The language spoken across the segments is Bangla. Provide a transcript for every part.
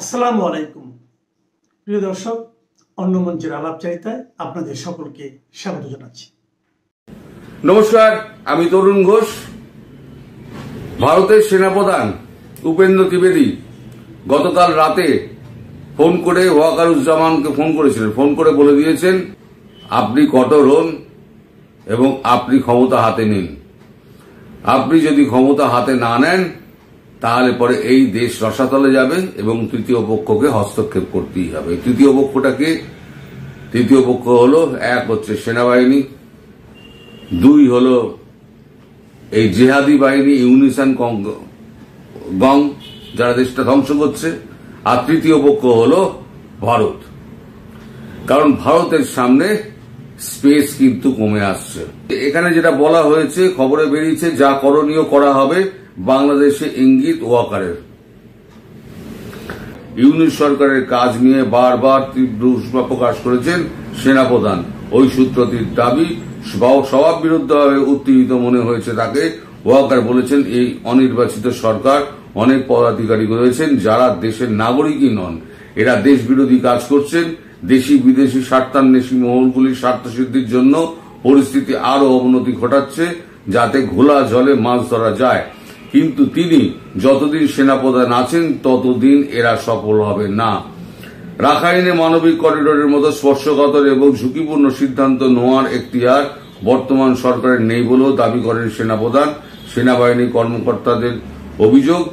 আসসালামু আলাইকুম প্রিয় দর্শক, অন্য মঞ্চের আলাপচারিতায় আপনাদের সকলকে স্বাগত জানাচ্ছি। নমস্কার, আমি তরুণ ঘোষ। ভারতের সেনাপ্রধান উপেন্দ্র ত্রিবেদী গতকাল রাতে ফোন করে ওয়াকারুজ্জামানকে ফোন করেছিলেন। ফোন করে বলে দিয়েছেন, আপনি কঠোর হন এবং আপনি ক্ষমতা হাতে নিন। আপনি যদি ক্ষমতা হাতে না নেন তাহলে পরে এই দেশ রসাতলে যাবে এবং তৃতীয় পক্ষকে হস্তক্ষেপ করতেই হবে। তৃতীয় পক্ষটাকে তৃতীয় পক্ষ হলো, এক হচ্ছে সেনাবাহিনী, দুই হলো এই জেহাদি বাহিনী ইউনিসন গং যারা দেশটা ধ্বংস করছে, আর তৃতীয় পক্ষ হলো ভারত। কারণ ভারতের সামনে স্পেস কিন্তু কমে আসছে। এখানে যেটা বলা হয়েছে, খবরে বেরিয়েছে, যা করণীয় করা হবে বাংলাদেশে ইঙ্গিত ওয়াকারের। ইউনিট সরকারের কাজ নিয়ে বারবার তীব্র উষ্মা প্রকাশ করেছেন সেনাপ্রধান। ওই সূত্রটির দাবি, স্বভাব বিরুদ্ধভাবে উত্তেজিত মনে হয়েছে তাকে। ওয়াকার বলেছেন, এই অনির্বাচিত সরকার অনেক পদাধিকারী রয়েছেন যারা দেশের নাগরিকই নন। এরা দেশ বিরোধী কাজ করছেন। দেশি বিদেশি স্বার্থান্বেষী মহলগুলির স্বার্থ সিদ্ধির জন্য পরিস্থিতি আরো অবনতি ঘটাচ্ছে, যাতে ঘোলা জলে মাছ ধরা যায়। কিন্তু তিনি যতদিন সেনাপ্রধান আছেন ততদিন এরা সফল হবে না। রাখাইনে মানবিক করিডোরের মতো স্পর্শকাতর এবং ঝুঁকিপূর্ণ সিদ্ধান্ত নেওয়ার এখতিয়ার বর্তমান সরকারের নেই বলেও দাবি করেন সেনাপ্রধান। সেনাবাহিনী কর্মকর্তাদের অভিযোগ,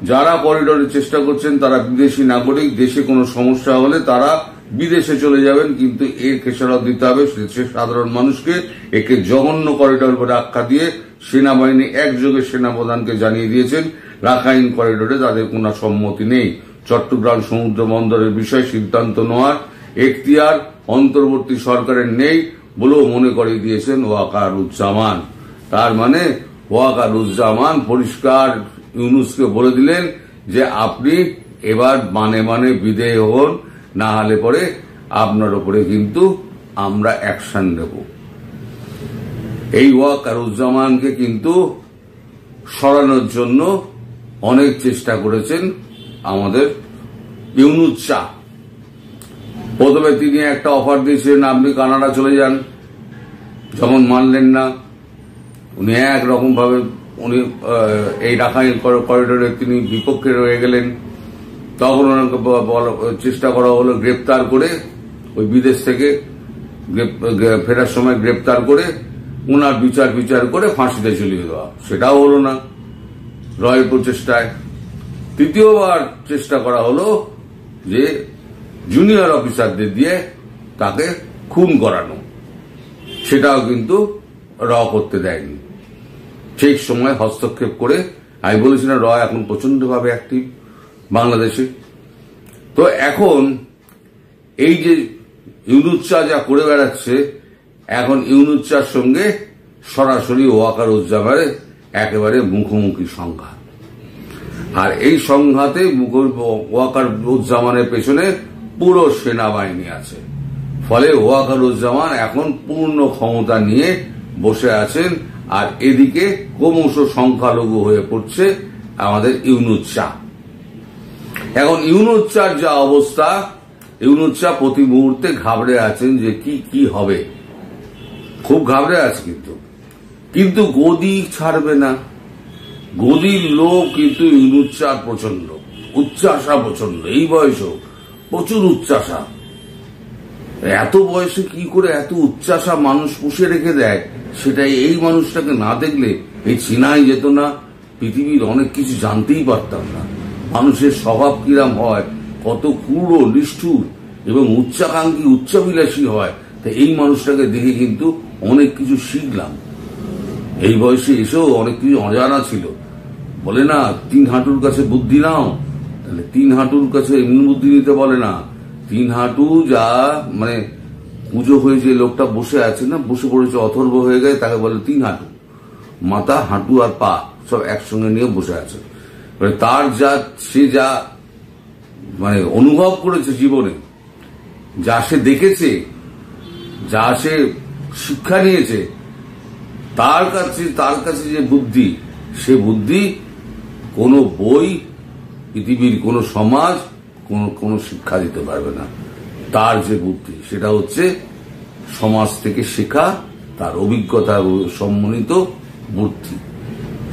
যারা করিডোরের চেষ্টা করছেন তারা বিদেশি নাগরিক। দেশে কোনো সমস্যা হলে তারা বিদেশে চলে যাবেন, কিন্তু এর খেসারত দিতে হবে দেশের সাধারণ মানুষকে। একে জঘন্য করিডোর বলে আখ্যা দিয়ে সেনাবাহিনী একযোগে সেনাপ্রধানকে জানিয়ে দিয়েছেন রাখাইন করিডোরে তাদের কোনো সম্মতি নেই। চট্টগ্রাম সমুদ্র বন্দরের বিষয়ে সিদ্ধান্ত নেওয়ার এখতিয়ার অন্তর্বর্তী সরকারের নেই বলেও মনে করিয়ে দিয়েছেন ওয়াকারুজ্জামান। তার মানে ওয়াকারুজ্জামান পরিষ্কার ইউনুসকে বলে দিলেন যে আপনি এবার মানে বিদেয় হন, না হলে পরে আপনার উপরে কিন্তু আমরা অ্যাকশন নেব। এই ওয়াকারুজ্জামানকে কিন্তু সরানোর জন্য অনেক চেষ্টা করেছেন আমাদের ইউনুস শাহ। প্রথমে তিনি একটা অফার দিয়েছিলেন, আপনি কানাডা চলে যান। যখন মানলেন না, উনি একরকম ভাবে এই রাখাইন করিডোরে তিনি বিপক্ষে রয়ে গেলেন। তখন ওনাকে চেষ্টা করা হলো গ্রেপ্তার করে, ওই বিদেশ থেকে ফেরার সময় গ্রেপ্তার করে ওনার বিচার করে ফাঁসিতে ঝুলিয়ে দেওয়া। সেটাও হলো না রয়ের প্রচেষ্টায়। তৃতীয়বার চেষ্টা করা হলো যে জুনিয়র অফিসারদের দিয়ে তাকে খুন করানো। সেটাও কিন্তু করতে দেয়নি। ঠিক সময় হস্তক্ষেপ করে, আমি বলেছিলাম এখন প্রচন্ডভাবে অ্যাক্টিভ বাংলাদেশে। তো এখন এই যে ইউনুস শাহ যা করে বেড়াচ্ছে, এখন ইউনুস শাহর সঙ্গে সরাসরি ওয়াকারুজ্জামানের একেবারে মুখোমুখি সংঘাত। আর এই সংঘাতে ওয়াকারুজ্জামানের পেছনে পুরো সেনাবাহিনী আছে। ফলে ওয়াকারুজ্জামান এখন পূর্ণ ক্ষমতা নিয়ে বসে আছেন। আর এদিকে ক্রমশ সংখ্যালঘু হয়ে পড়ছে আমাদের ইউনুস শাহ। এখন ইউনুস শাহর যা অবস্থা, ইউনুস শাহ প্রতি মুহূর্তে ঘাবড়ে আছেন যে কি হবে। খুব ঘাবড়ে আছে, কিন্তু গদি ছাড়বে না। গদির লোক কিন্তু ইউনুস শাহ প্রচন্ড উচ্চাসা, প্রচন্ড। এই বয়সেও প্রচুর উচ্চাসা। এত বয়সে কি করে এত উচ্চাসা মানুষ পুষে রেখে দেয়, সেটাই এই মানুষটাকে না দেখলে এই চিনাই যেত না। পৃথিবীর অনেক কিছু জানতেই পারতাম না। মানুষের স্বভাব কিরাম হয়, কত ক্রূর, নিষ্ঠুর এবং উচ্চাকাঙ্ক্ষী, উচ্চাভিলাষী হয়। তাই এই মানুষটাকে দেখে কিন্তু অনেক কিছু শিখলাম। এই বয়সে এসেও অনেক কিছু অজানা ছিল। বলে না 3 হাঁটুর কাছে বুদ্ধি নাও, তাহলে 3 হাঁটুর কাছে এমনি বুদ্ধি নিতে বলে না। 3 হাঁটু যা মানে পুজো হয়ে যে লোকটা বসে আছে না, বসে পড়েছে অথর্ব হয়ে গেছে, তাকে বলে 3 হাঁটু। মাথা, হাঁটু আর পা সব একসঙ্গে নিয়ে বসে আছে। তার সে যা মানে অনুভব করেছে জীবনে, যা সে দেখেছে, যা সে শিক্ষা নিয়েছে, তার কাছে যে বুদ্ধি, সে বুদ্ধি কোনো বই, পৃথিবীর কোনো সমাজ, কোনো শিক্ষা দিতে পারবে না। তার যে বুদ্ধি সেটা হচ্ছে সমাজ থেকে শেখা, তার অভিজ্ঞতা সম্মানিত বুদ্ধি।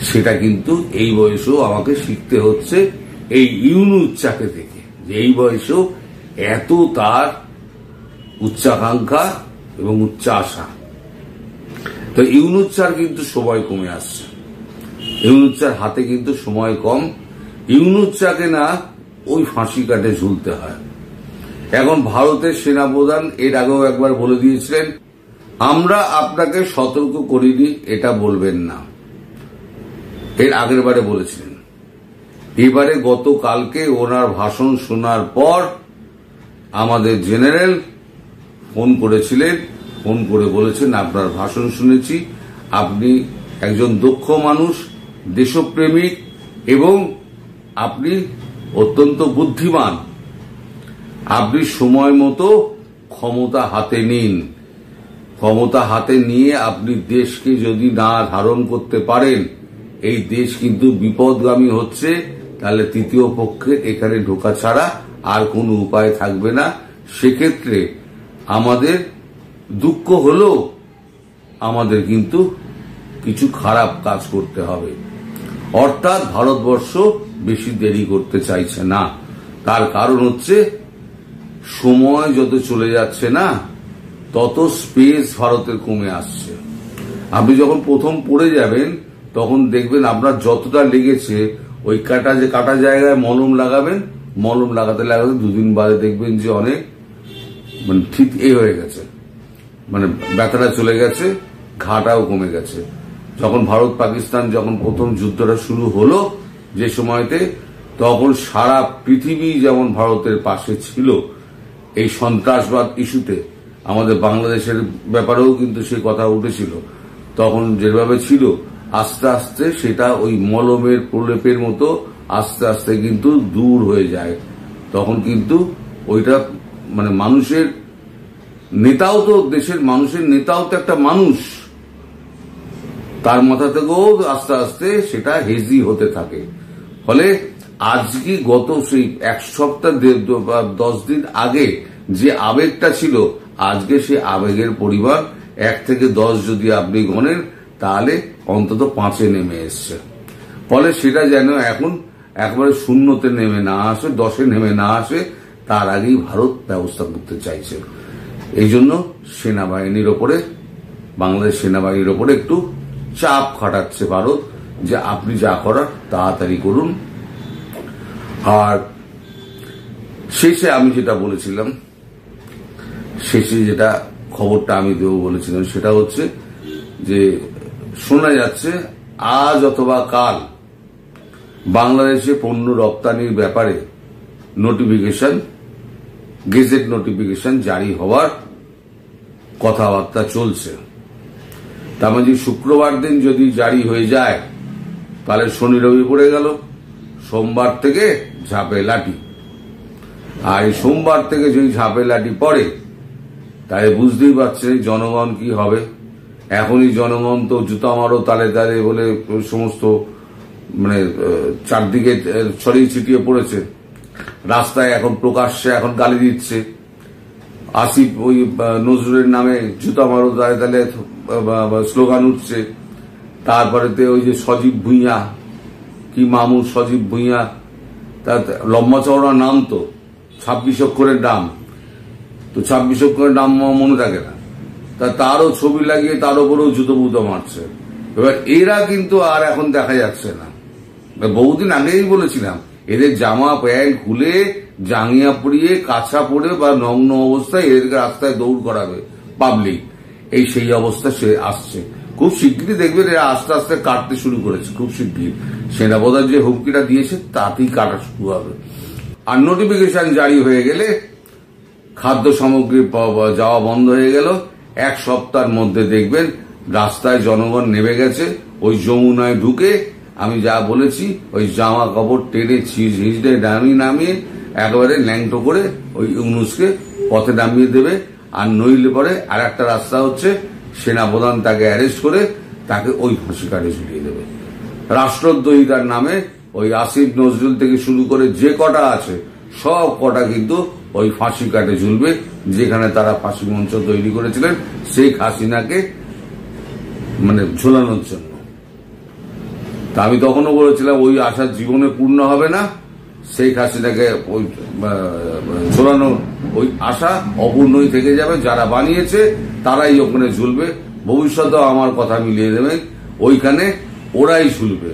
সেটা কিন্তু এই বয়সেও আমাকে শিখতে হচ্ছে এই ইউনুচ্চাকে থেকে, যে এই বয়সেও এত তার উচ্চাকাঙ্ক্ষা এবং উচ্চাশা। তো ইউনুচ্চার কিন্তু সময় কমে আসছে, ইউনুচ্চার হাতে কিন্তু সময় কম। ইউনুচ্চাকে না ওই ফাঁসি কাটে ঝুলতে হয়। এখন ভারতের সেনাপ্রধান এর আগেও একবার বলে দিয়েছিলেন, আমরা আপনাকে সতর্ক করিনি এটা বলবেন না, এর আগের বারে বলেছিলেন। এবারে গতকালকে ওনার ভাষণ শোনার পর আমাদের জেনারেল ফোন করেছিলেন, ফোন করে বলেছেন আপনার ভাষণ শুনেছি, আপনি একজন দক্ষ মানুষ, দেশপ্রেমিক এবং আপনি অত্যন্ত বুদ্ধিমান। আপনি সময় মতো ক্ষমতা হাতে নিন, ক্ষমতা হাতে নিয়ে আপনি দেশকে যদি না ধারণ করতে পারেন, এই দেশ কিন্তু বিপদগামী হচ্ছে। তাহলে তৃতীয় পক্ষের এখানে ঢোকা ছাড়া আর কোনো উপায় থাকবে না। সেক্ষেত্রে আমাদের দুঃখ হলেও আমাদের কিন্তু কিছু খারাপ কাজ করতে হবে। অর্থাৎ ভারতবর্ষ বেশি দেরি করতে চাইছে না। তার কারণ হচ্ছে সময় যত চলে যাচ্ছে না, তত স্পেস ভারতের কমে আসছে। আপনি যখন প্রথম পড়ে যাবেন তখন দেখবেন আপনার যতটা লেগেছে, ওই কাটা জায়গায় মলম লাগাবেন, মলম লাগাতে লাগাতে দুদিন বাদে দেখবেন যে অনেক ঠিক হয়ে গেছে, ব্যথাটা চলে গেছে, ঘাটাও কমে গেছে। যখন ভারত পাকিস্তান যখন প্রথম যুদ্ধটা শুরু হলো যে সময়তে, তখন সারা পৃথিবী যেমন ভারতের পাশে ছিল এই সন্ত্রাসবাদ ইস্যুতে, আমাদের বাংলাদেশের ব্যাপারেও কিন্তু সে কথা উঠেছিল। তখন যেভাবে ছিল, আস্তে আস্তে সেটা ওই মলমের প্রলেপের মতো আস্তে আস্তে কিন্তু দূর হয়ে যায়। তখন কিন্তু ওইটা মানুষের নেতাও তো, দেশের মানুষের নেতাও তো একটা মানুষ, তার মাথা থেকেও আস্তে আস্তে সেটা হেজি হতে থাকে। ফলে আজকে গত সেই এক সপ্তাহ 10 দিন আগে যে আবেগটা ছিল, আজকে সে আবেগের পরিমাণ 1 থেকে 10 যদি আপনি গণেন, তাহলে অন্তত 5-এ নেমে এসছে। ফলে সেটা যেন এখন একবারে শূন্যতে নেমে না আসে, 10-এ নেমে না আসে, তার আগেই ভারত ব্যবস্থা করতে চাইছে। এই জন্য সেনাবাহিনীর ওপরে, বাংলাদেশ সেনাবাহিনীর ওপরে একটু চাপ খাটাচ্ছে ভারত, যে আপনি যা করার তাড়াতাড়ি করুন। আর শেষে আমি যেটা বলেছিলাম, শেষে যেটা খবরটা আমি দেব বলেছিলাম, সেটা হচ্ছে যে শোনা যাচ্ছে আজ অথবা কাল বাংলাদেশে পণ্য রপ্তানির ব্যাপারে নোটিফিকেশন, গেজেট নোটিফিকেশন জারি হওয়ার কথাবার্তা চলছে। তার মানে শুক্রবার দিন যদি জারি হয়ে যায়, তাহলে শনি রবি পড়ে গেল, সোমবার থেকে ঝাঁপে লাঠি। আর এই সোমবার থেকে যদি ঝাঁপে লাঠি পড়ে, তাহলে বুঝতেই পারছেন জনগণ কি হবে। এখনই জনগণ তো জুতা মারো তালে তালে বলে সমস্ত চারদিকে ছড়িয়ে ছিটিয়ে পড়েছে। রাস্তায় এখন প্রকাশ্যে এখন গালি দিচ্ছে। আসিফ ওই নজরুলের নামে জুতা মারো তালে তালে স্লোগান উঠছে। তারপরে ওই যে সজীব ভুঁইয়া, কি মামুর সজীব ভুঁইয়া, তার লম্বা চওড়া নাম তো 26 অক্ষরের নাম, তো 26 অক্ষরের নাম মনে থাকে না, তারও ছবি লাগিয়ে তার উপরেও জুতো বুতো মারছে। এবার এরা কিন্তু আর এখন দেখা যাচ্ছে না। বহুদিন আগেই বলেছিলাম, এদের জামা প্যান্ট খুলে জাঙ্গিয়া পরিয়ে কাছা পরে বা নগ্ন অবস্থায় এদেরকে রাস্তায় দৌড় করাবে পাবলিক, এই সেই অবস্থা সে আসছে। খুব শিগগিরই দেখবেন এরা আস্তে আস্তে কাটতে শুরু করেছে। খুব শিগগির সেনাপ্রধান যে হুমকিটা দিয়েছে তাতেই কাটা শুরু হবে। আর নোটিফিকেশন জারি হয়ে গেলে খাদ্য সামগ্রী যাওয়া বন্ধ হয়ে গেল। 1 সপ্তাহের মধ্যে দেখবেন রাস্তায় জনগণ নেমে গেছে। ওই যমুনায় ঢুকে আমি যা বলেছি, ওই জামা কাপড় টেনে ছিঁড়ে নামিয়ে একেবারে ল্যাংটো করে ওই ইউনুসকে পথে নামিয়ে দেবে। আর নইলে পরে আর একটা রাস্তা হচ্ছে, সেনাপ্রধান তাকে অ্যারেস্ট করে তাকে ওই ফাঁসি কাটে ঝুলিয়ে দেবে। রাষ্ট্রদ্রোহিতার নামে ওই আসিফ নজরুল থেকে শুরু করে যে কটা আছে সব কটা কিন্তু ওই ফাঁসি কাটে ঝুলবে, যেখানে তারা ফাঁসি মঞ্চ তৈরি করেছিলেন শেখ হাসিনাকে মানে ঝোলানোর জন্য। তা আমি তখনও বলেছিলাম ওই আশা জীবনে পূর্ণ হবে না, শেখ হাসিনাকে ওই ঝোলানো ওই আশা অপূর্ণই থেকে যাবে। যারা বানিয়েছে তারাই ওখানে ঝুলবে, ভবিষ্যতেও আমার কথা মিলিয়ে দেবেন, ওইখানে ওরাই ঝুলবে।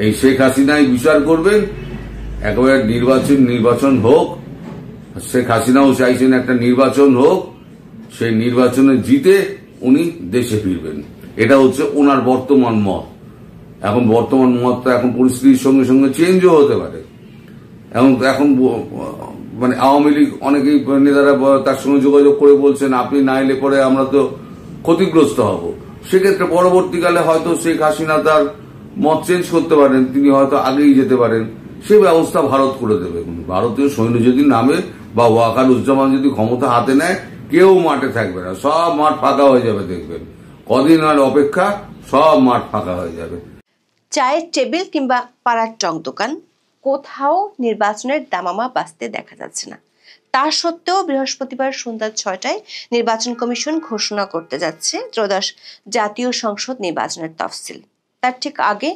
এই শেখ হাসিনাই বিচার করবেন। একেবারে নির্বাচন হোক, শেখ হাসিনাও চাইছেন একটা নির্বাচন হোক, সেই নির্বাচনে জিতে উনি দেশে ফিরবেন। এটা হচ্ছে ওনার বর্তমান মত। এখন বর্তমান মতটা এখন পরিস্থিতির সঙ্গে সঙ্গে চেঞ্জও হতে পারে। এখন মানে আওয়ামী লীগ অনেকেই নেতারা তার সঙ্গে যোগাযোগ করে বলছেন আপনি না এলে পরে আমরা তো ক্ষতিগ্রস্ত হব। সেক্ষেত্রে পরবর্তীকালে হয়তো শেখ হাসিনা তার মত চেঞ্জ করতে পারেন, তিনি হয়তো আগেই যেতে পারেন। সে ব্যবস্থা ভারত করে দেবে। ভারতীয় সৈন্য যদি নামে বা ওয়াকারুজ্জামান যদি ক্ষমতা হাতে নেয়, কেউ মাঠে থাকবে না, সব মাঠ ফাঁকা হয়ে যাবে। দেখবেন কদিন আর অপেক্ষা, সব মাঠ ফাঁকা হয়ে যাবে। চায়ের টেবিল কিংবা পাড়ার টং দোকান, কোথাও নির্বাচনের দামামা বাজতে দেখা যাচ্ছে না। তা সত্ত্বেও বৃহস্পতিবার সন্ধ্যা 6টায় নির্বাচন কমিশন ঘোষণা করতে যাচ্ছে ত্রয়োদশ জাতীয় সংসদ নির্বাচনের তফসিল। তার ঠিক আগে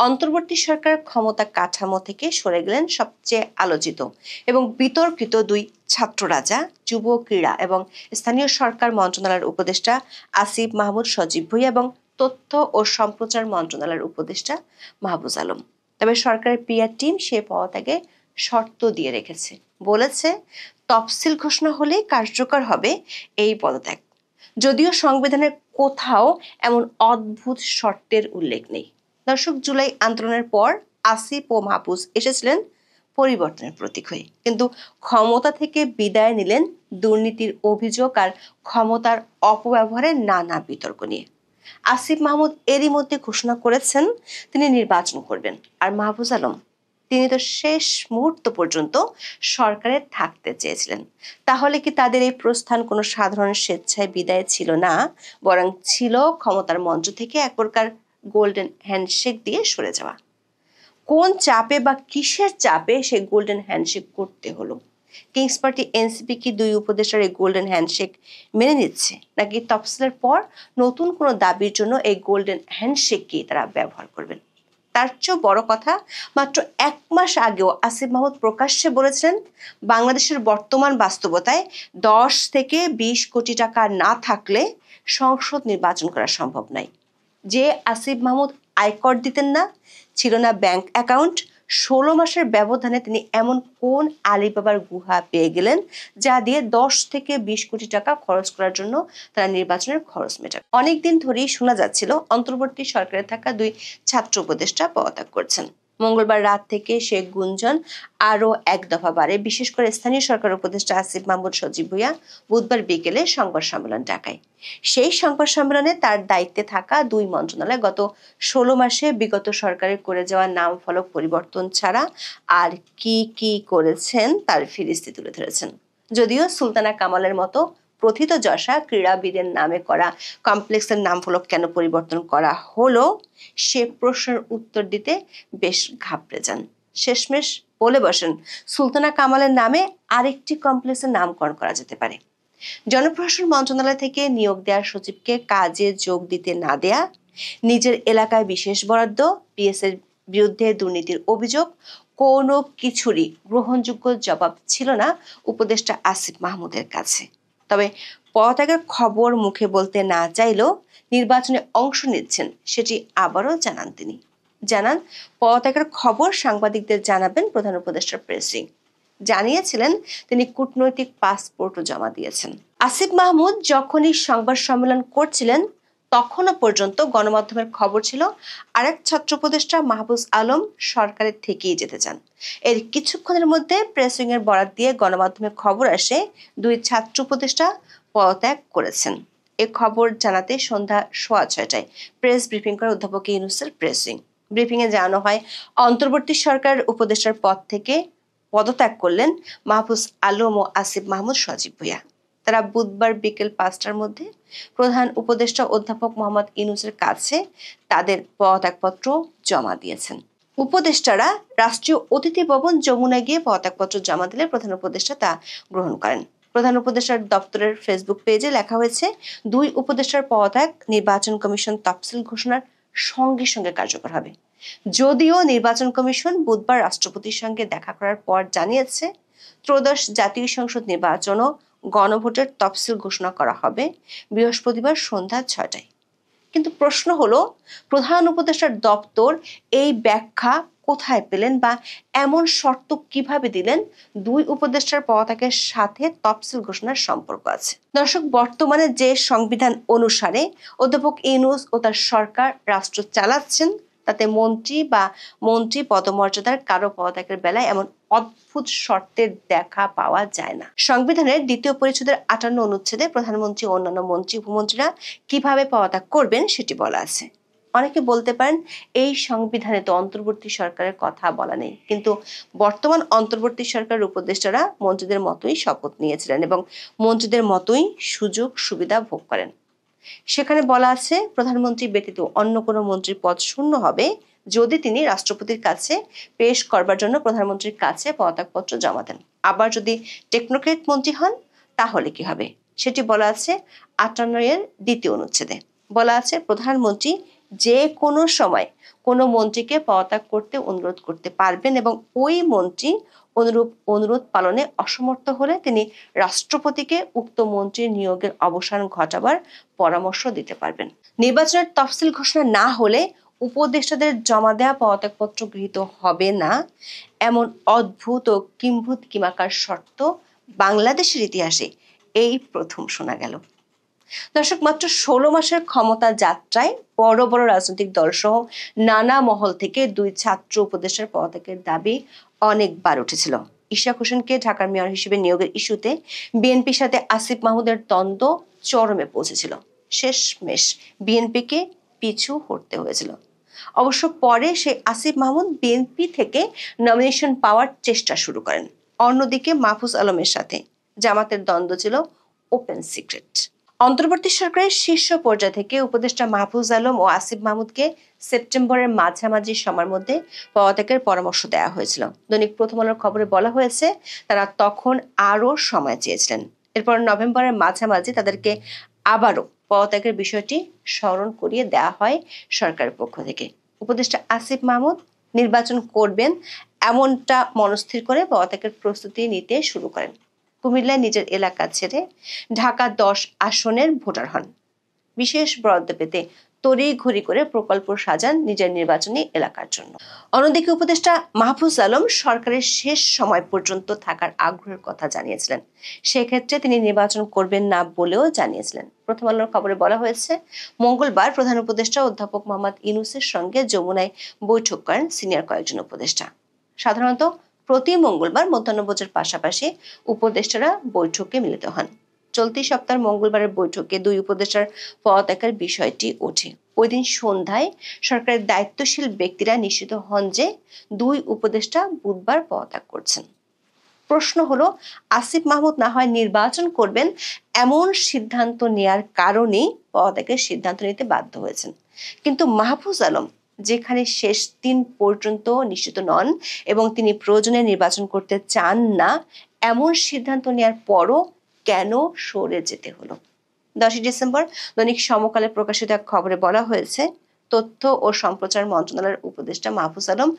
অন্তর্বর্তী সরকার ক্ষমতা কাঠামো থেকে সরে গেলেন সবচেয়ে আলোচিত এবং বিতর্কিত দুই ছাত্র রাজা, যুব ক্রীড়া এবং স্থানীয় সরকার মন্ত্রণালয়ের উপদেষ্টা আসিফ মাহমুদ সজীব ভুঁইয়া এবং তথ্য ও সম্প্রচার মন্ত্রণালয়ের উপদেষ্টা মাহফুজ আলম। তবে সরকারের পিআর টিম সে পদত্যাগে শর্ত দিয়ে রেখেছে, বলেছে তফসিল ঘোষণা হলে কার্যকর হবে এই পদত্যাগ। যদিও সংবিধানের কোথাও এমন অদ্ভুত শর্তের উল্লেখ নেই। দর্শক, জুলাই আন্দোলনের পর আসিফ ও মাহফুজ এসেছিলেন পরিবর্তনের প্রতীক হয়ে, কিন্তু ক্ষমতা থেকে বিদায় নিলেন দুর্নীতির অভিযোগ আর ক্ষমতার অপব্যবহারের নানা বিতর্ক নিয়ে। আসিফ মাহমুদ এরই মধ্যে ঘোষণা করেছেন তিনি নির্বাচন করবেন, আর মাহফুজ আলম তিনি তো শেষ মুহূর্ত পর্যন্ত সরকারে থাকতে চেয়েছিলেন। তাহলে কি তাদের এই প্রস্থান কোনো সাধারণ স্বেচ্ছায় বিদায় ছিল না, বরং ছিল ক্ষমতার মঞ্চ থেকে এক প্রকার গোল্ডেন হ্যান্ডশেক দিয়ে সরে যাওয়া? কোন চাপে বা কিসের চাপে সেই গোল্ডেন হ্যান্ডশেক করতে হলো? কিংস পার্টি এনসিপি কি দুই উপদেষ্টার এই গোল্ডেন হ্যান্ডশেক মেনে নিচ্ছে, নাকি তফসিলের পর নতুন কোনো দাবির জন্য এই গোল্ডেন হ্যান্ডশেককে তারা ব্যবহার করবেন? তার চেয়েও বড় কথা, মাত্র 1 মাস আগেও আসিফ মাহমুদ প্রকাশ্যে বলেছিলেন বাংলাদেশের বর্তমান বাস্তবতায় 10 থেকে 20 কোটি টাকা না থাকলে সংসদ নির্বাচন করা সম্ভব নয়। যে আসিফ মাহমুদ আয়কর দিতেন না, ছিল না ব্যাংক অ্যাকাউন্ট, 16 মাসের ব্যবধানে তিনি এমন কোন আলিবাবার গুহা পেয়ে গেলেন যা দিয়ে 10 থেকে 20 কোটি টাকা খরচ করার জন্য তারা নির্বাচনের খরচ মেটাবে? অনেকদিন ধরেই শোনা যাচ্ছিল অন্তর্বর্তী সরকারে থাকা দুই ছাত্র উপদেষ্টা পদত্যাগ করছেন। মঙ্গলবার রাত থেকে সে গুঞ্জন আরো এক দফা বাড়ে। বিশেষ করে স্থানীয় সরকার উপদেষ্টা আসিফ মাহমুদ সজীব ভুঁইয়া বুধবার বিকেলে সংবাদ সম্মেলন ডাকায়। সেই সংবাদ সম্মেলনে তার দায়িত্বে থাকা দুই মন্ত্রণালয় গত 16 মাসে বিগত সরকারের করে যাওয়া নাম ফলক পরিবর্তন ছাড়া আর কি কি করেছেন তার ফিরিস্তি তুলে ধরেছেন। যদিও সুলতানা কামালের মতো প্রথিতযশা ক্রীড়াবিদের নামে করা কমপ্লেক্সের নাম ফলক কেন পরিবর্তন করা হলো সে প্রশ্নের উত্তর দিতে বেশ ঘাবড়ে যান। শেষমেশ বলে বসেন সুলতানা কামালের নামে আরেকটি কমপ্লেক্সের নামকরণ করা যেতে পারে। জনপ্রশাসন মন্ত্রণালয় থেকে নিয়োগ দেওয়া সচিবকে কাজে যোগ দিতে না দেয়া, নিজের এলাকায় বিশেষ বরাদ্দ, পিএস এর বিরুদ্ধে দুর্নীতির অভিযোগ, কোনো কিছুরই গ্রহণযোগ্য জবাব ছিল না উপদেষ্টা আসিফ মাহমুদের কাছে। তবে পদত্যাগের খবর মুখে বলতে না চাইলেও নির্বাচনে অংশ নিচ্ছেন সেটি আবারও জানান তিনি। জানান পদত্যাগের খবর সাংবাদিকদের জানাবেন প্রধান উপদেষ্টার প্রেস উইং। জানিয়েছিলেন তিনি কূটনৈতিক পাসপোর্টও জমা দিয়েছেন। আসিফ মাহমুদ যখনই সংবাদ সম্মেলন করছিলেন তখনও পর্যন্ত গণমাধ্যমের খবর ছিল আরেক ছাত্র উপদেষ্টা মাহফুজ আলম সরকারের থেকেই যেতে চান। এর কিছুক্ষণের মধ্যে প্রেস উইং এর বরাত দিয়ে গণমাধ্যমে খবর আসে দুই ছাত্র উপদেষ্টা পদত্যাগ করেছেন। এ খবর জানাতে সন্ধ্যা 6:15টায় প্রেস ব্রিফিং করে অধ্যাপক ইউনূসের প্রেস উইং। ব্রিফিং এ জানানো হয় অন্তর্বর্তী সরকার উপদেষ্টার পদ থেকে পদত্যাগ করলেন মাহফুজ আলম ও আসিফ মাহমুদ সজীব ভুঁইয়া। তারা বুধবার বিকেল 5টার মধ্যে প্রধান উপদেষ্টা অধ্যাপক মোহাম্মদ ইউনূসের কাছে তাদের পদত্যাগপত্র জমা দিয়েছেন। উপদেষ্টারা রাষ্ট্রীয় অতিথি ভবন যমুনায় গিয়ে পদত্যাগপত্র জমা দিলে প্রধান উপদেষ্টা তা গ্রহণ করেন। প্রধান উপদেষ্টার দপ্তরের ফেসবুক পেজে লেখা হয়েছে, 2 উপদেষ্টার পদত্যাগ নির্বাচন কমিশন তফসিল ঘোষণার সঙ্গে সঙ্গে কার্যকর হবে। যদিও নির্বাচন কমিশন বুধবার রাষ্ট্রপতির সঙ্গে দেখা করার পর জানিয়েছে, ত্রয়োদশ জাতীয় সংসদ নির্বাচন ও গণভোটের তফসিল ঘোষণা করা হবে বৃহস্পতিবার সন্ধ্যা 6টায়। কিন্তু প্রশ্ন হলো, প্রধান উপদেষ্টার দপ্তর এই ব্যাখ্যা কোথায় পেলেন বা এমন শর্ত কিভাবে দিলেন 2 উপদেষ্টার পদত্যাগের সাথে তফসিল ঘোষণার সম্পর্ক আছে? দর্শক, বর্তমানে যে সংবিধান অনুসারে অধ্যাপক ইউনূস ও তার সরকার রাষ্ট্র চালাচ্ছেন, তাতে মন্ত্রী পদমর্যাদার কারো পদত্যাগের বেলায় এমন অদ্ভুত শর্তের দেখা পাওয়া যায় না। সংবিধানের 2য় পরিচ্ছেদের 58 অনুচ্ছেদে প্রধানমন্ত্রী ও অন্যান্য মন্ত্রী উপমন্ত্রীরা কিভাবে পদত্যাগ করবেন সেটি বলা আছে। অনেকে বলতে পারেন, এই সংবিধানে তো অন্তর্বর্তী সরকারের কথা বলা নেই, কিন্তু বর্তমান অন্তর্বর্তী সরকারের উপদেষ্টারা মন্ত্রীদের মতোই শপথ নিয়েছিলেন এবং মন্ত্রীদের মতোই সুযোগ সুবিধা ভোগ করেন। সেখানে বলা আছে, প্রধানমন্ত্রী ব্যতীত অন্য কোনো মন্ত্রীর পদ শূন্য হবে যদি তিনি রাষ্ট্রপতির কাছে পেশ করবার জন্য প্রধানমন্ত্রীর কাছে পদত্যাগপত্র জমা দেন। আবার যদি টেকনোক্রেট মন্ত্রী হন তাহলে কি হবে, সেটি বলা আছে 58 এর 2য় অনুচ্ছেদে। বলা আছে, প্রধানমন্ত্রী যে কোনো সময় কোনো মন্ত্রীকে পদত্যাগ করতে অনুরোধ করতে পারবেন এবং ওই মন্ত্রী অনুরোধ পালনে অসমর্থ হলে তিনি রাষ্ট্রপতিকে উক্ত মন্ত্রীর নিয়োগের অবসান ঘটাবার পরামর্শ দিতে পারবেন। নির্বাচনের তফসিল ঘোষণা না হলে উপদেষ্টাদের জমা দেওয়া পদত্যাগপত্র গৃহীত হবে না, এমন অদ্ভুত ও কিম্ভূত কিমাকার শর্ত বাংলাদেশের ইতিহাসে এই প্রথম শোনা গেল। দর্শক, মাত্র 16 মাসের ক্ষমতা যাত্রায় বড় বড় রাজনৈতিক দল সহ নানা মহল থেকে 2 ছাত্র উপদেষ্টার পদত্যাগের দাবি অনেকবার উঠেছিল। ইশরাক হোসেনকে ঢাকার মেয়র হিসেবে নিয়োগের ইস্যুতে বিএনপির সাথে আসিফ মাহমুদের দ্বন্দ্ব চরমে পৌঁছেছিল। শেষমেশ বিএনপিকে পিছু হটতে হয়েছিল। অবশ্য পরে সেই আসিফ মাহমুদ বিএনপি থেকে নমিনেশন পাওয়ার চেষ্টা শুরু করেন। অন্যদিকে মাহফুজ আলমের সাথে জামাতের দ্বন্দ্ব ছিল ওপেন সিক্রেট। অন্তর্বর্তী সরকারের শীর্ষ পর্যায় থেকে উপদেষ্টা মাহফুজ আলম ও আসিফ মাহমুদকে সেপ্টেম্বরের মাঝামাঝি সময়ের মধ্যে পদত্যাগের পরামর্শ দেওয়া হয়েছিল। দৈনিক প্রথম আলোর খবরে বলা হয়েছে, তারা তখন আরও সময় চেয়েছিলেন। এরপর নভেম্বরের মাঝামাঝি তাদেরকে আবারও পদত্যাগের বিষয়টি স্মরণ করিয়ে দেওয়া হয় সরকারের পক্ষ থেকে। উপদেষ্টা আসিফ মাহমুদ নির্বাচন করবেন এমনটা মনস্থির করে পদত্যাগের প্রস্তুতি নিতে শুরু করেন। কুমিল্লায় নিজের এলাকা ছেড়ে ঢাকা 10 আসনের ভোটার হন। বিশেষ বরাদ্দ পেতে তড়িঘড়ি করে প্রকল্প সাজান নিজের নির্বাচনী এলাকার জন্য। অন্যদিকে উপদেষ্টা মাহফুজ আলম সরকারের শেষ সময় পর্যন্ত থাকার আগ্রহের কথা জানিয়েছিলেন। সেক্ষেত্রে তিনি নির্বাচন করবেন না বলেও জানিয়েছিলেন। প্রথম আলোর খবরে বলা হয়েছে, মঙ্গলবার প্রধান উপদেষ্টা অধ্যাপক মোহাম্মদ ইউনূসের সঙ্গে যমুনায় বৈঠক করেন সিনিয়র কয়েকজন উপদেষ্টা। সাধারণত প্রতি মঙ্গলবার মধ্যাহ্নভোজের পাশাপাশি উপদেষ্টারা বৈঠকে মিলিত হন। চলতি সপ্তাহের মঙ্গলবারের বৈঠকে 2 উপদেষ্টার পদত্যাগের বিষয়টি ওঠে। ওই দিন সন্ধ্যায় সরকারের দায়িত্বশীল ব্যক্তিরা নিশ্চিত হন যে 2 উপদেষ্টা বুধবার পদত্যাগ করছেন। প্রশ্ন হলো, আসিফ মাহমুদ না হয় নির্বাচন করবেন এমন সিদ্ধান্ত নেয়ার কারণেই পদত্যাগের সিদ্ধান্ত নিতে বাধ্য হয়েছেন, কিন্তু মাহফুজ আলম যেখানে শেষ দিন পর্যন্ত নিশ্চিত নন এবং তিনি প্রয়োজনে নির্বাচন করতে চান না, এমন সিদ্ধান্ত নেওয়ার পরও কেন সরে যেতে হলো? 10 ডিসেম্বর দৈনিক সমকালে প্রকাশিত এক খবরে বলা হয়েছে, তথ্য ও সম্প্রচার মন্ত্রণালয়ের উপদেষ্টা মাহফুজ আলম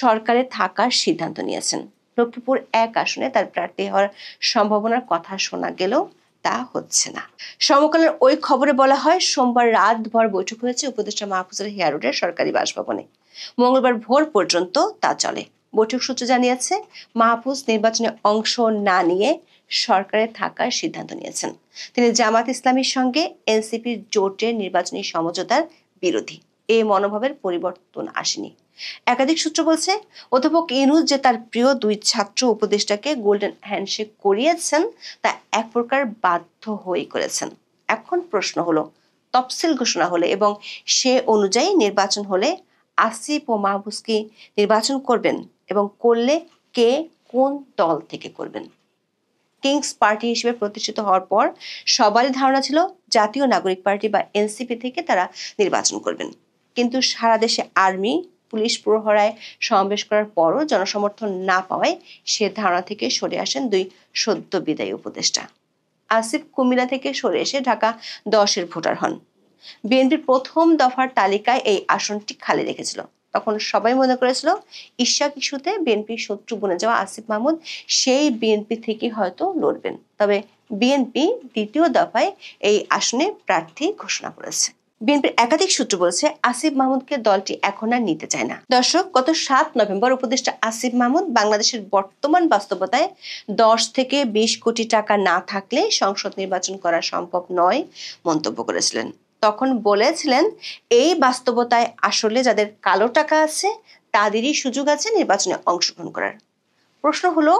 সরকারে থাকার সিদ্ধান্ত নিয়েছেন। লক্ষ্মীপুর 1 আসনে তার প্রার্থী হওয়ার সম্ভাবনার কথা শোনা গেলেও তা হচ্ছে না। সমকালের ওই খবরে বলা হয়, সোমবার রাতভর বৈঠক হয়েছে উপদেষ্টা মাহফুজের হেয়ার রোডের সরকারি বাসভবনে। মঙ্গলবার ভোর পর্যন্ত তা চলে। বৈঠক সূত্র জানিয়েছে, মাহফুজ নির্বাচনে অংশ না নিয়ে সরকারে থাকার সিদ্ধান্ত নিয়েছেন। তিনি জামাত ইসলামীর সঙ্গে এনসিপির জোটের নির্বাচনী সমঝোতার বিরোধী। এই মনোভাবের পরিবর্তন আসেনি। একাধিক সূত্র বলছে, অধ্যাপক ইউনূস যে তার প্রিয় 2 ছাত্র উপদেষ্টাকে গোল্ডেন হ্যান্ডশেক করিয়েছেন তা এক প্রকার বাধ্য হয়েই করেছেন। এখন প্রশ্ন হলো, তফসিল ঘোষণা হলে এবং সে অনুযায়ী নির্বাচন হলে আসিফ ও মাহফুজ কি নির্বাচন করবেন এবং করলে কে কোন দল থেকে করবেন? কিংস পার্টি হিসেবে প্রতিষ্ঠিত হওয়ার পর সবারই ধারণা ছিল জাতীয় নাগরিক পার্টি বা এনসিপি থেকে তারা নির্বাচন করবেন, কিন্তু সারা দেশে আর্মি, পুলিশ প্রহরায় সমাবেশ করার পরও জনসমর্থন না পাওয়ায় সে ধারণা থেকে সরে আসেন দুই সদ্য বিদায়ী উপদেষ্টা। আসিফ কুমিল্লা থেকে সরে এসে ঢাকা 10-এর ভোটার হন। বিএনপির প্রথম দফার তালিকায় এই আসনটি খালি রেখেছিল। তখন সবাই মনে করেছিল ইশাক ইস্যুতে বিএনপির শত্রু বনে যাওয়া আসিফ মাহমুদ সেই বিএনপি থেকে হয়তো লড়বেন। তবে বিএনপি দ্বিতীয় দফায় এই আসনে প্রার্থী ঘোষণা করেছে। বিএনপির একাধিক সূত্র বলছে আসিফ মাহমুদকে দলটি এখন আর নিতে চায় না। দর্শক, গত 7 নভেম্বর উপদেষ্টা আসিফ মাহমুদ বাংলাদেশের বর্তমান বাস্তবতায় 10 থেকে 20 কোটি টাকা না থাকলে সংসদ নির্বাচন করা সম্ভব নয় মন্তব্য করেছিলেন। তখন বলেছিলেন এই বাস্তবতায় আসলে যাদের কালো টাকা আছে তাদেরই সুযোগ আছে নির্বাচনে অংশগ্রহণ করার। প্রশ্ন হলো,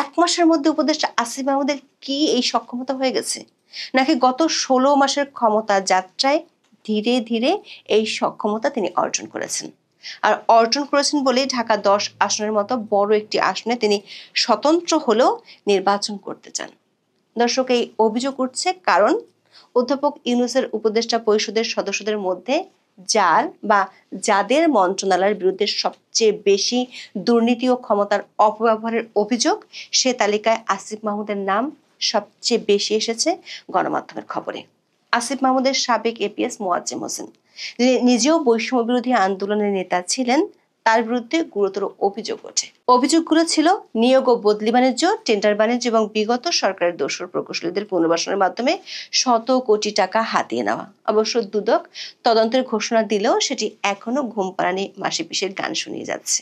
1 মাসের মধ্যে উপদেষ্টা আসিফ মাহমুদের কি এই সক্ষমতা হয়ে গেছে, নাকি গত 16 মাসের ক্ষমতা যাত্রায় ধীরে ধীরে এই সক্ষমতা তিনি অর্জন করেছেন? আর অর্জন করেছেন বলেই ঢাকা 10 আসনের মতো বড় একটি আসনে তিনি স্বতন্ত্র হলেও নির্বাচন করতে চান। দর্শক, এই অভিযোগ উঠছে কারণ অধ্যাপক ইউনূসের উপদেষ্টা পরিষদের সদস্যদের মধ্যে যার বা যাদের মন্ত্রণালয়ের বিরুদ্ধে সবচেয়ে বেশি দুর্নীতি ও ক্ষমতার অপব্যবহারের অভিযোগ, সে তালিকায় আসিফ মাহমুদের নাম সবচেয়ে বেশি এসেছে গণমাধ্যমের খবরে। আসিফ মাহমুদের সাবেক এপিএস মোয়াজ্জেম হোসেন, যিনি নিজেও বৈষম্য বিরোধী আন্দোলনের নেতা ছিলেন, তার বিরুদ্ধে গুরুতর অভিযোগ ওঠে। অভিযোগগুলো ছিল নিয়োগ ও বদলি বাণিজ্য, টেন্ডার বাণিজ্য এবং বিগত সরকারের দোসর প্রকৌশলীদের পুনর্বাসনের মাধ্যমে শত কোটি টাকা হাতিয়ে নেওয়া। অবশ্য দুদক তদন্তের ঘোষণা দিলেও সেটি এখনো ঘুম পাড়ানি মাসি পিসের গান শুনিয়ে যাচ্ছে।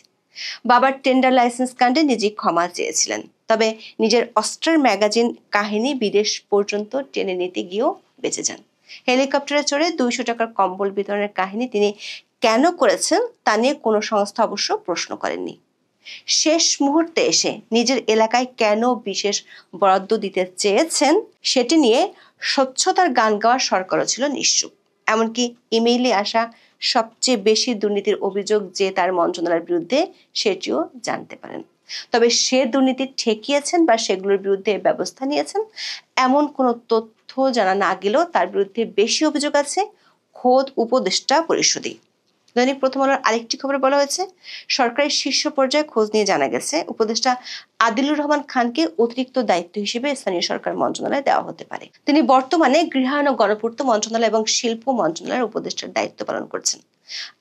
বাবার টেন্ডার লাইসেন্স কাণ্ডে নিজে ক্ষমা চেয়েছিলেন, তবে নিজের অস্ট্রের ম্যাগাজিন কাহিনী বিদেশ পর্যন্ত টেনে নিতে গিয়েও বেঁচে যান। হেলিকপ্টারে চড়ে 200 টাকার কম্বল বিতরণের কাহিনী তিনি কেন করেছেন তা নিয়ে কোনো সংস্থা অবশ্য প্রশ্ন করেননি। শেষ মুহূর্তে এসে নিজের এলাকায় কেন বিশেষ বরাদ্দ দিতে চেয়েছেন সেটি নিয়ে স্বচ্ছতার গান গাওয়া সরকারও ছিল নিশ্চুপ। এমনকি ইমেইলে আসা সবচেয়ে বেশি দুর্নীতির অভিযোগ যে তার মন্ত্রণালয়ের বিরুদ্ধে সেটিও জানতে পারেন। তবে সে দুর্নীতি ঠেকিয়েছেন বা সেগুলোর বিরুদ্ধে ব্যবস্থা নিয়েছেন এমন কোনো তথ্য জানা না গেলেও তার বিরুদ্ধে বেশি অভিযোগ আছে খোদ উপদেষ্টা পরিষদই। দৈনিক প্রথম আলোর আরেকটি খবরে বলা হয়েছে, সরকারের শীর্ষ পর্যায়ে খোঁজ নিয়ে জানা গেছে উপদেষ্টা আদিলুর রহমান খানকে অতিরিক্ত দায়িত্ব হিসেবে স্থানীয় সরকার মন্ত্রণালয়ে দেওয়া হতে পারে। তিনি বর্তমানে গৃহায়ন ও গণপূর্ত মন্ত্রণালয় এবং শিল্প মন্ত্রণালয়ের উপদেষ্টার দায়িত্ব পালন করছেন।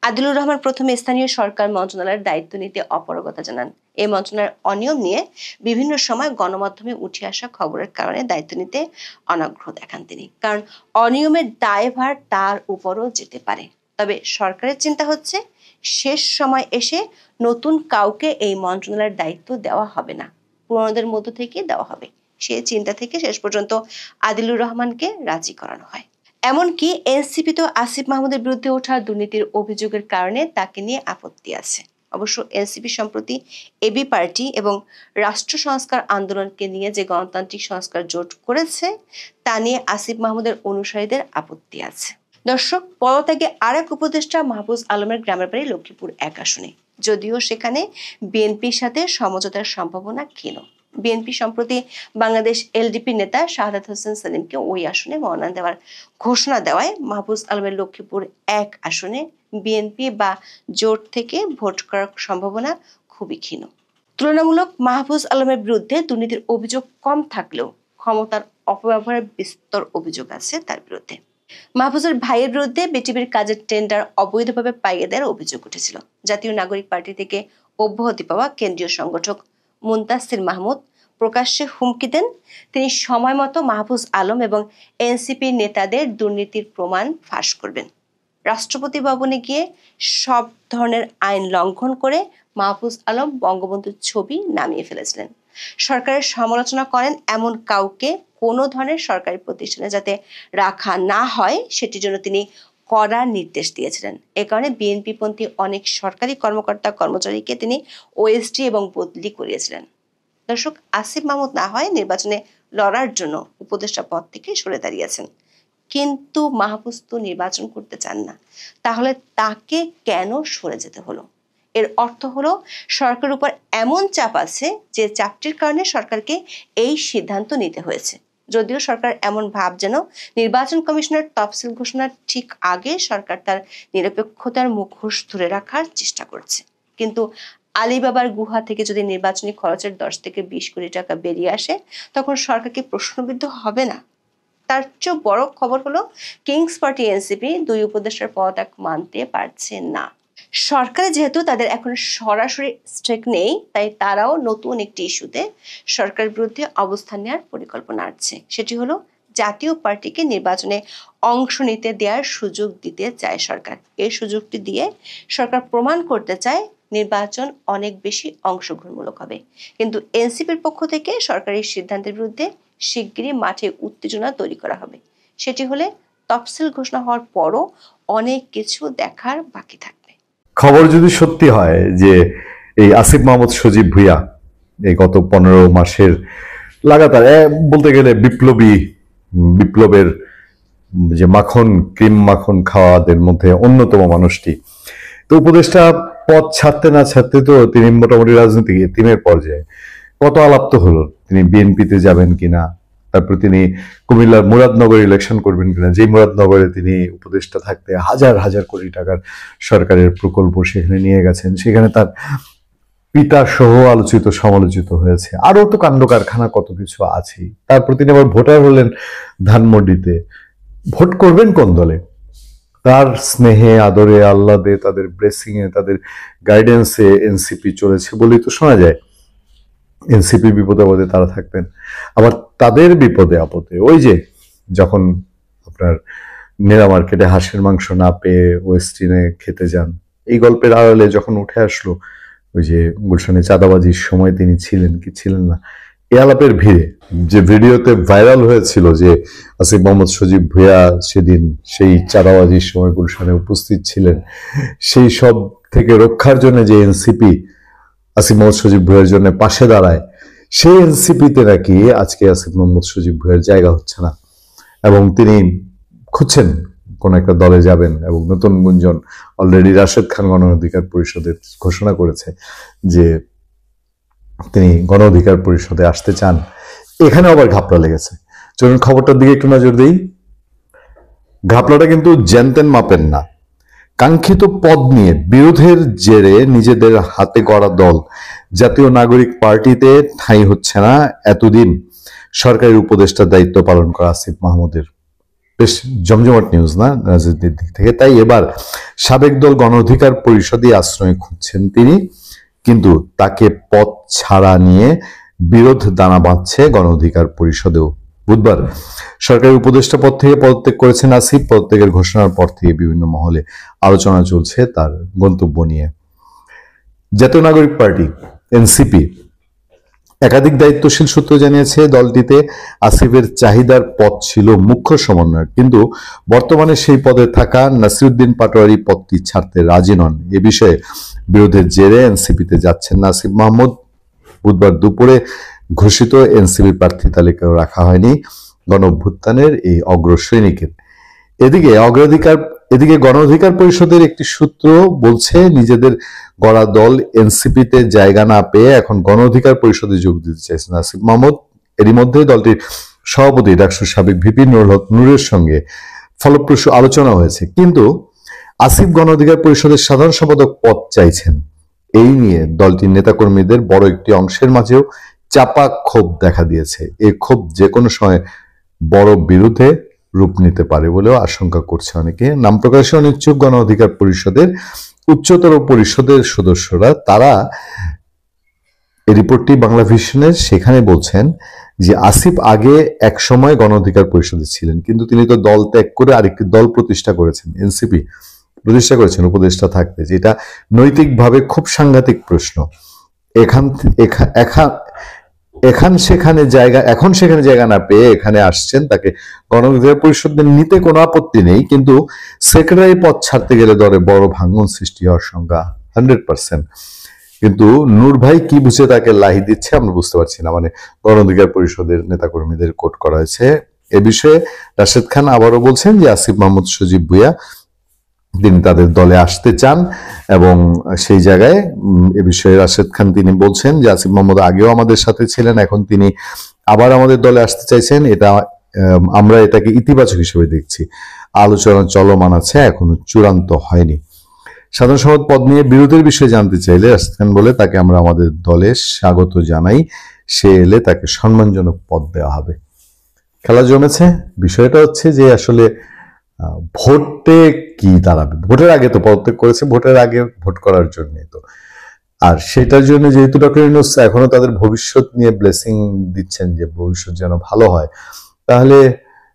আদিলুর রহমান প্রথমে স্থানীয় সরকার মন্ত্রণালয়ের দায়িত্ব নিতে অপারগতা জানান। এই মন্ত্রণালয়ের অনিয়ম নিয়ে বিভিন্ন সময় গণমাধ্যমে উঠে আসা খবরের কারণে দায়িত্ব নিতে অনাগ্রহ দেখান তিনি, কারণ অনিয়মের দায়ভার তার উপরও যেতে পারে। তবে সরকারের চিন্তা হচ্ছে শেষ সময় এসে নতুন কাউকে এই মন্ত্রণালয়ের দায়িত্ব দেওয়া হবে না, পুরনোদের মধ্য থেকে দেওয়া হবে। সেই চিন্তা থেকে শেষ পর্যন্ত আদিলুর রহমানকে রাজি করানো হয়। এমনকি এনসিপি তো আসিফ মাহমুদের বিরুদ্ধে ওঠা দুর্নীতির অভিযোগের কারণে তাকে নিয়ে আপত্তি আছে। অবশ্য এনসিপি সম্প্রতি এবি পার্টি এবং রাষ্ট্র সংস্কার আন্দোলনকে নিয়ে যে গণতান্ত্রিক সংস্কার জোট করেছে তা নিয়ে আসিফ মাহমুদের অনুসারীদের আপত্তি আছে। দর্শক, পদত্যাগে আরেক উপদেষ্টা মাহফুজ আলমের গ্রামের বাড়ি লক্ষ্মীপুর 1 আসনে, যদিও সেখানে বিএনপির সাথে সমঝোতার সম্ভাবনা ক্ষীণ। বিএনপি সম্প্রতি বাংলাদেশ এলডিপি নেতা শাহাদাত হোসেন সেলিমকে ওই আসনে মনোনয়ন দেওয়ার ঘোষণা দেওয়ায় মাহফুজ আলমের লক্ষ্মীপুর 1 আসনে বিএনপি বা জোট থেকে ভোট করার সম্ভাবনা খুবই ক্ষীণ। তুলনামূলক মাহফুজ আলমের বিরুদ্ধে দুর্নীতির অভিযোগ কম থাকলেও ক্ষমতার অপব্যবহারের বিস্তর অভিযোগ আছে তার বিরুদ্ধে। মাহফুজের ভাইয়ের বিরুদ্ধে বিটিভির কাজের টেন্ডার অবৈধভাবে পাইয়ে দেওয়ার অভিযোগ উঠেছিল। জাতীয় নাগরিক পার্টি থেকে অব্যাহতি পাওয়া কেন্দ্রীয় সংগঠক মুনতাসির মাহমুদ প্রকাশ্যে হুমকি দেন তিনি সময় মতো মাহফুজ আলম এবং এনসিপি নেতাদের দুর্নীতির প্রমাণ ফাঁস করবেন। রাষ্ট্রপতি ভবনে গিয়ে সব ধরনের আইন লঙ্ঘন করে মাহফুজ আলম বঙ্গবন্ধুর ছবি নামিয়ে ফেলেছিলেন। সরকারের সমালোচনা করেন এমন কাউকে কোনো ধরনের সরকারি প্রতিষ্ঠানে যাতে রাখা না হয় সেটির জন্য তিনি কড়া নির্দেশ দিয়েছিলেন। এ কারণে বিএনপিপন্থী অনেক সরকারি কর্মকর্তা কর্মচারীকে তিনি ওএসডি এবং বদলি করিয়েছিলেন। দর্শক, আসিফ মাহমুদ না হয় নির্বাচনে লড়ার জন্য উপদেষ্টা পদ থেকে সরে দাঁড়িয়েছেন, কিন্তু মাহফুজ তো নির্বাচন করতে চান না, তাহলে তাকে কেন সরে যেতে হলো? এর অর্থ হলো সরকারের উপর এমন চাপ আছে যে চাপটির কারণে সরকারকে এই সিদ্ধান্ত নিতে হয়েছে। যদিও সরকার এমন ভাব যেন নির্বাচন কমিশনের তফসিল ঘোষণার ঠিক আগে সরকার তার নিরপেক্ষতার মুখোশ ধরে রাখার চেষ্টা করছে। কিন্তু আলিবাবার গুহা থেকে যদি নির্বাচনী খরচের 10 থেকে 20 কোটি টাকা বেরিয়ে আসে, তখন সরকার কি প্রশ্নবিদ্ধ হবে না? তার চেয়ে বড় খবর হলো, কিংস পার্টি এনসিপি 2 উপদেষ্টার পদত্যাগ মানতে পারছে না। সরকারে যেহেতু তাদের এখন সরাসরি স্টেক নেই, তাই তারাও নতুন একটি ইস্যুতে সরকারের বিরুদ্ধে অবস্থান নেওয়ার পরিকল্পনা আছে। সেটি হলো, জাতীয় পার্টিকে নির্বাচনে অংশ নিতে দেওয়ার সুযোগ দিতে চায় সরকার। এই সুযোগটি দিয়ে সরকার প্রমাণ করতে চায় নির্বাচন অনেক বেশি অংশগ্রহণমূলক হবে। কিন্তু এনসিপির পক্ষ থেকে সরকারি সিদ্ধান্তের বিরুদ্ধে শিগগিরই মাঠে উত্তেজনা তৈরি করা হবে। সেটি হলে তফসিল ঘোষণা হওয়ার পরও অনেক কিছু দেখার বাকি থাকবে। খবর যদি সত্যি হয় যে এই আসিফ মাহমুদ সজীব ভুঁইয়া এই গত 15 মাসের লাগাতার বলতে গেলে বিপ্লবের যে ক্রিম মাখন খাওয়াদের মধ্যে অন্যতম মানুষটি, তো উপদেষ্টা পদ ছাড়তে না ছাড়তে তো তিনি মোটামুটি রাজনৈতিক এতিমের পর্যায়ে কত আলাপ্ত হলো, তিনি বিএনপিতে যাবেন কিনা, তারপর তিনি কুমিল্লার মুরাদনগর ইলেকশন করবেন কিনা, যে মুরাদনগরে তিনি উপদেষ্টা থাকতে হাজার হাজার কোটি টাকার সরকারের প্রকল্প সেখানে নিয়ে গেছেন, সেখানে তার পিতা সহ আলোচিত সমালোচিত হয়েছে, আরো তো কাণ্ড কারখানা কত কিছু আছে। তারপর তিনি আবার ভোটার হলেন ধানমন্ডিতে। ভোট করবেন কোন দলে? তার স্নেহে আদরে আহ্লাদে তাদের ব্লেসিং এ তাদের গাইডেন্সে এনসিপি চলেছে বলেই তো শোনা যায়। এনসিপি বিপদে আপদে তারা থাকবেন, আবার তাদের বিপদে আপদে ওই যে যখন আপনার নেড়া মার্কেটে হাঁসের মাংস না পেয়ে ওয়েস্টিনে খেতে যান, এই গল্পের আড়ালে যখন উঠে আসলো ওই যে গুলশানে চাঁদাবাজির সময় তিনি ছিলেন কি ছিলেন না, এ আলাপের ভিড়ে যে ভিডিওতে ভাইরাল হয়েছিল যে আসিফ মোহাম্মদ সজীব ভুঁইয়া সেদিন সেই চাঁদাবাজির সময় গুলশানে উপস্থিত ছিলেন, সেই সব থেকে রক্ষার জন্য যে এনসিপি আসিফ মোহাম্মদ সজীব ভুঁইয়ার জন্য পাশে দাঁড়ায়, সেই এনসিপিতে নাকি আজকে আসিফ মোহাম্মদ সজীব ভুঁইয়ার জায়গা হচ্ছে না এবং তিনি খুঁজছেন কোন একটা দলে যাবেন। এবং নতুন গুঞ্জন অলরেডি রাশেদ খান গণ অধিকার পরিষদের ঘোষণা করেছে যে তিনি গণ অধিকার পরিষদে আসতে চান। এখানে আবার ঘাপলা লেগেছে। চলুন খবরটার দিকে একটু নজর দিই। ঘাপলাটা কিন্তু জেনতেন মাপেন না। কাঙ্ক্ষিত পদ নিয়ে বিরোধের জেরে নিজেদের হাতে গড়া দল জাতীয় নাগরিক পার্টিতে ঠাঁই হচ্ছে না এতদিন সরকারি উপদেষ্টার দায়িত্ব পালন করা আসিফ মাহমুদের। বেশ জমজমাট নিউজ না রাজনীতির দিক থেকে? তাই এবার সাবেক দল গণ অধিকার পরিষদে আশ্রয় খুঁজছেন তিনি, কিন্তু তাকে পদ ছাড়া নিয়ে বিরোধ দানা বাঁধছে গণ অধিকার পরিষদেও। বুধবার সরকারি উপদেষ্টা পদ থেকে পদত্যাগ করেছেন আসিফ। পদত্যাগের ঘোষণার পর থেকে বিভিন্ন মহলে আলোচনা চলছে তার গন্তব্য নিয়ে। জাতীয় নাগরিক পার্টি এনসিপি একাধিক দায়িত্বশীল সূত্র জানিয়েছে দলটিতে আসিফের চাহিদার পদ ছিল মুখ্য সমন্বয়ক, কিন্তু বর্তমানে সেই পদে থাকা নাসিরউদ্দিন পাটোয়ারি পদটি ছাড়তে রাজি নন। এ বিষয়ে বিরোধের জেরে এনসিপিতে যাচ্ছেন না আসিফ মাহমুদ। বুধবার দুপুরে ঘোষিত এনসিপি প্রার্থী তালিকাও রাখা হয়নি গণ অভ্যুত্থানের এই অগ্রসৈনিকের। এদিকে গণ অধিকার পরিষদের একটি সূত্র বলছে নিজেদের গড়া দল এনসিপিতে জায়গা না পেয়ে এখন গণ অধিকার পরিষদে যোগ দিতে চাইছেন আসিফ মাহমুদ। এরই মধ্যে দলটির সভাপতি ডাকসুর সাবেক ভিপি নুরুল হক নূরের সঙ্গে ফলপ্রসূ আলোচনা হয়েছে, কিন্তু আসিফ গণ অধিকার পরিষদের সাধারণ সম্পাদক পদ চাইছেন। এই নিয়ে দলটির নেতাকর্মীদের বড় একটি অংশের মাঝেও চাপা ক্ষোভ দেখা দিয়েছে। এই ক্ষোভ যে কোনো সময় বড় বিরোধে রূপ নিতে পারে বলেও আশঙ্কা করছে অনেকে। নাম প্রকাশে অনিচ্ছুক গণ অধিকার পরিষদের উচ্চতর পরিষদের সদস্যরা তারা এই রিপোর্টটি বাংলা ভিশনের সেখানে বলছেন যে আসিফ আগে এক সময় গণ অধিকার পরিষদে ছিলেন, কিন্তু তিনি তো দল ত্যাগ করে আরেকটি দল প্রতিষ্ঠা করেছেন, এনসিপি প্রতিষ্ঠা করেছেন উপদেষ্টা থাকতে, যেটা নৈতিকভাবে খুব সাংঘাতিক প্রশ্ন। এখন সেখানে জায়গা না পেয়ে এখানে আসছেন, তাকে গণ অধিকার পরিষদে নিতে কোনো আপত্তি নেই, কিন্তু সেক্রেটারি পদ ছাড়তে গেলে দলে বড় ভাঙন সৃষ্টি হওয়ার সংখ্যা 100%। কিন্তু নূর ভাই কি বুঝে তাকে লাহি দিচ্ছে আমরা বুঝতে পারছি না। মানে গণ অধিকার পরিষদের নেতাকর্মীদের কোট করা হয়েছে। এ বিষয়ে রাশেদ খান আবারও বলছেন যে আসিফ মাহমুদ সজীব ভুঁইয়া তিনি তাদের দলে আসতে চান এবং সেই জায়গায় এ বিষয়ে রাশেদ খান তিনি বলছেন যে আসিফ মাহমুদ আগেও আমাদের সাথে ছিলেন, এখন তিনি আবার আমাদের দলে আসতে চাইছেন, এটা আমরা এটাকে ইতিবাচক হিসেবে দেখছি। আলোচনা চলমান আছে, এখনো চূড়ান্ত হয়নি। সাধারণ সম্পাদক পদ নিয়ে বিরোধের বিষয়ে জানতে চাইলে রাশিদ খান বলে, তাকে আমরা আমাদের দলে স্বাগত জানাই, সে এলে তাকে সম্মানজনক পদ দেওয়া হবে। খেলা জমেছে। বিষয়টা হচ্ছে যে আসলে ভোটে কি দাঁড়াবে। ভোটের আগে তো পদত্যাগ করেছে, ভোটের আগে ভোট করার জন্য তো, আর সেটার জন্য যেহেতু ডক্টর ইউনূস এখনো তাদের ভবিষ্যৎ নিয়ে ব্লেসিং দিচ্ছেন যে ভবিষ্যৎ যেন ভালো হয়, তাহলে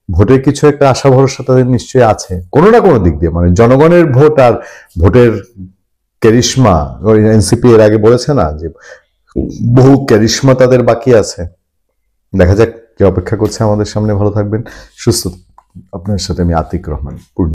ভোটের কিছু একটা আশা ভরসা তাদের নিশ্চয়ই আছে কোনো না কোনো দিক দিয়ে। মানে জনগণের ভোট আর ভোটের ক্যারিশমা, এনসিপি এর আগে বলেছে না যে বহু ক্যারিশমা তাদের বাকি আছে। দেখা যাক কে অপেক্ষা করছে আমাদের সামনে। ভালো থাকবেন, সুস্থ। আপনার সাথে আমি আতিক রহমান, পূর্ণ।